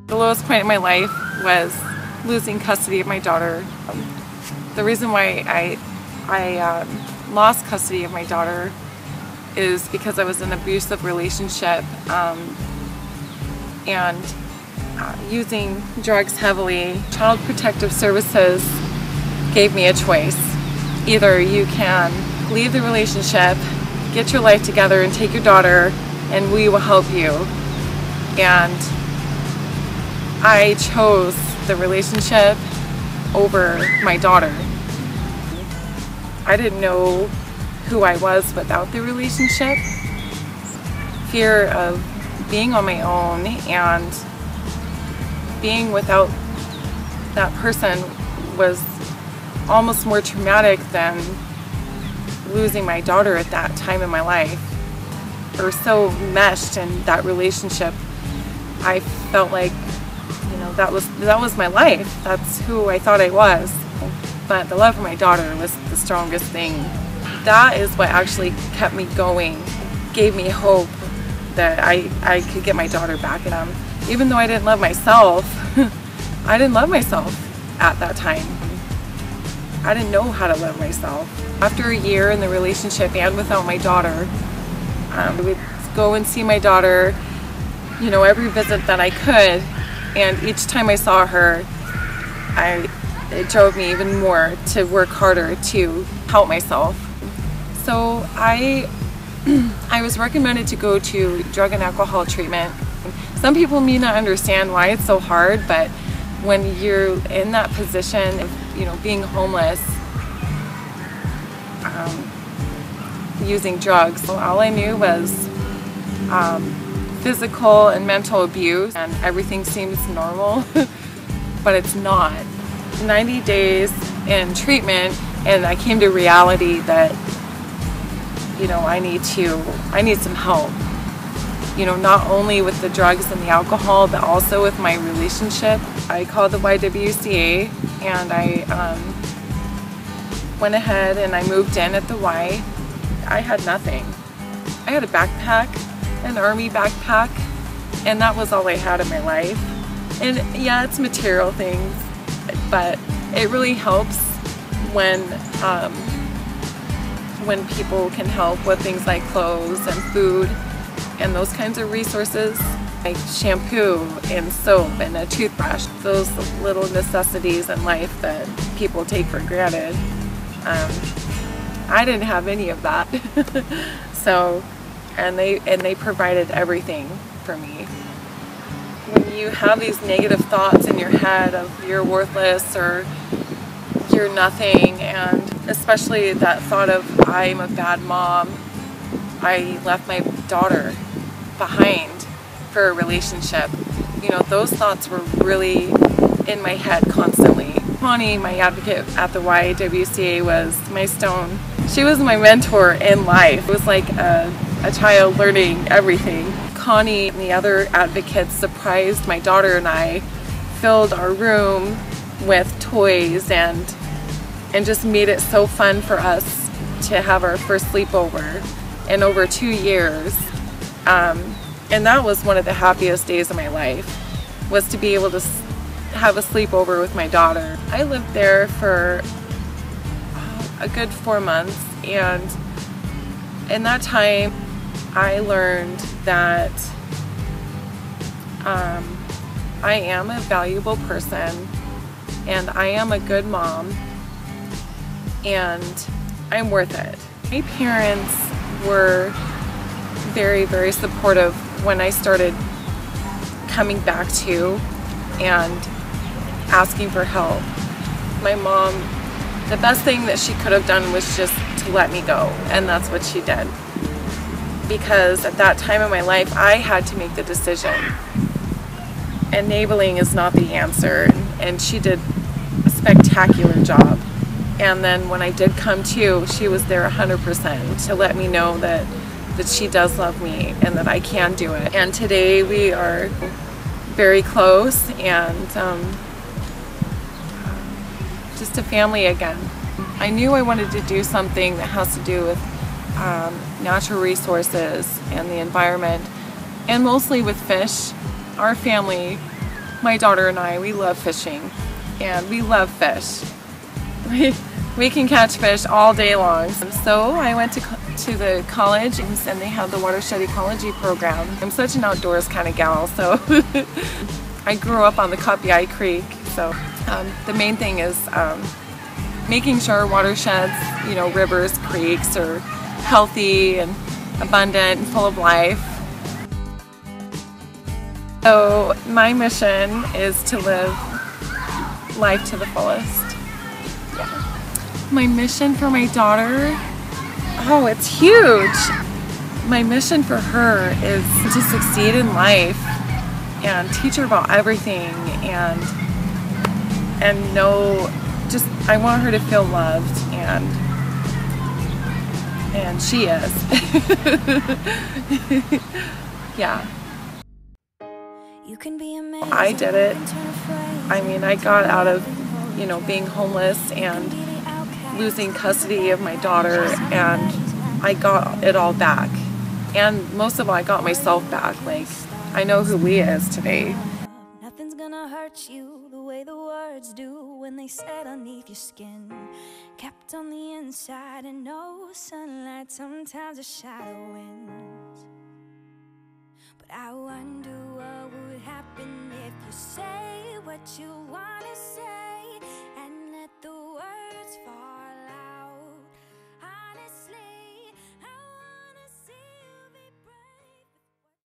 The lowest point in my life was losing custody of my daughter. The reason why I lost custody of my daughter is because I was in an abusive relationship and using drugs heavily. Child Protective Services gave me a choice. Either you can leave the relationship, get your life together and take your daughter, and we will help you. And I chose the relationship over my daughter. I didn't know who I was without the relationship. Fear of being on my own and being without that person was almost more traumatic than losing my daughter at that time in my life. We were so meshed in that relationship. I felt like, you know, that was my life. That's who I thought I was. But the love for my daughter was the strongest thing. That is what actually kept me going, gave me hope that I could get my daughter back at him. Even though I didn't love myself, I didn't love myself at that time. I didn't know how to love myself. After a year in the relationship and without my daughter, I would go and see my daughter, you know, every visit that I could, and each time I saw her, it drove me even more to work harder to help myself. So I was recommended to go to drug and alcohol treatment. Some people may not understand why it's so hard, but when you're in that position of, you know, being homeless, using drugs, all I knew was physical and mental abuse, and everything seems normal, but it's not. 90 days in treatment, and I came to reality that, you know, I need some help. You know, not only with the drugs and the alcohol, but also with my relationship. I called the YWCA and I went ahead and I moved in at the Y. I had nothing. I had a backpack, an army backpack, and that was all I had in my life. And yeah, it's material things, but it really helps when people can help with things like clothes and food and those kinds of resources, like shampoo and soap and a toothbrush, those little necessities in life that people take for granted. I didn't have any of that. So, and they provided everything for me. When you have these negative thoughts in your head of you're worthless or you're nothing, and especially that thought of I'm a bad mom, I left my daughter behind for a relationship, you know, those thoughts were really in my head constantly. Connie, my advocate at the YWCA, was my stone. She was my mentor in life. It was like a child learning everything. Connie and the other advocates surprised my daughter and I, filled our room with toys and just made it so fun for us to have our first sleepover in over 2 years. And that was one of the happiest days of my life, was to be able to have a sleepover with my daughter. I lived there for a good 4 months, and in that time I learned that I am a valuable person and I am a good mom and I'm worth it. My parents were very, very supportive when I started coming back to and asking for help. My mom, the best thing that she could have done was just to let me go, and that's what she did. Because at that time in my life, I had to make the decision. Enabling is not the answer, and she did a spectacular job. And then when I did come to, she was there 100% to let me know that she does love me and that I can do it. And today we are very close and just a family again. I knew I wanted to do something that has to do with natural resources and the environment, and mostly with fish. Our family My daughter and I, we love fishing, and we love fish. We can catch fish all day long. So I went to the college, and they have the watershed ecology program. I'm such an outdoors kind of gal, so I grew up on the Kapiai Creek. So the main thing is making sure watersheds, you know, rivers, creeks are healthy and abundant and full of life. So my mission is to live life to the fullest. Yeah. My mission for my daughter, oh, it's huge. My mission for her is to succeed in life and teach her about everything and know, just, I want her to feel loved, and she is. Yeah. I did it. I mean, I got out of, you know, being homeless and losing custody of my daughter, and I got it all back. And most of all, I got myself back. Like, I know who Leah is today. Nothing's gonna hurt you the way the words do when they set underneath your skin. Kept on the inside and no sunlight, sometimes a shadow wins. But I wonder what would happen if you said